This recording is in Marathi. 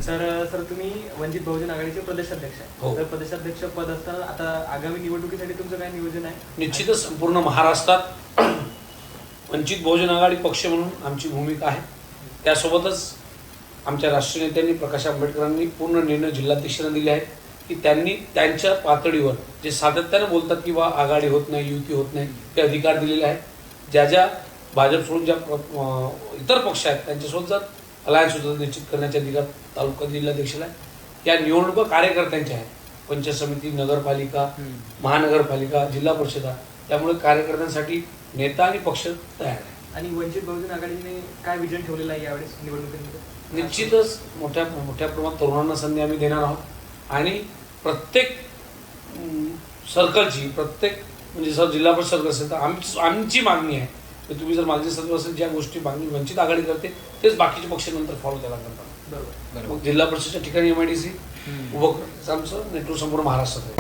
सर तुम्ही वंचित बहुजन आघाडीचे प्रदेशाध्यक्ष आहे. हो. तर प्रदेशाध्यक्ष पद असताना आता आगामी निवडणुकीसाठी तुमचं काय नियोजन आहे? निश्चितच संपूर्ण महाराष्ट्रात वंचित बहुजन आघाडी पक्ष म्हणून आमची भूमिका आहे. त्यासोबतच आमच्या राष्ट्रीय नेत्यांनी प्रकाश आंबेडकरांनी पूर्ण निर्णय जिल्हाध्यक्षांना दिले आहेत की त्यांनी त्यांच्या पातळीवर जे सातत्याने बोलतात की बा आघाडी होत नाही, युती होत नाही, ते अधिकार दिलेले आहेत. ज्या ज्या भाजप सोडून ज्या इतर पक्ष आहेत त्यांच्यासोबत जर अलायन्स होतं निश्चित करण्याचे अधिकार तालुका जिल्हाध्यक्षाला आहे. या निवडणुका कार्यकर्त्यांच्या आहेत. पंचायत समिती, नगरपालिका, महानगरपालिका, जिल्हा परिषदा, त्यामुळे कार्यकर्त्यांसाठी नेता आणि पक्ष तयार आहे. आणि वंचित बहुजन आघाडीने काय विजन ठेवलेलं आहे यावेळेस निवडणुकीमध्ये? निश्चितच मोठ्या प्रमाणात तरुणांना संधी आम्ही देणार आहोत आणि प्रत्येक सर्कलची म्हणजे जर जिल्हा परिषद सर्कल असेल तर आमची मागणी आहे की तुम्ही जर मागच्या 7 वर्षात ज्या गोष्टी मागणी वंचित आघाडी करते तेच बाकीचे पक्ष नंतर फॉलो त्याला करतात. बरोबर. मग जिल्हा परिषदच्या ठिकाणी MIDC उभं करायचं आमचं नेतृत्व संपूर्ण महाराष्ट्रात आहे.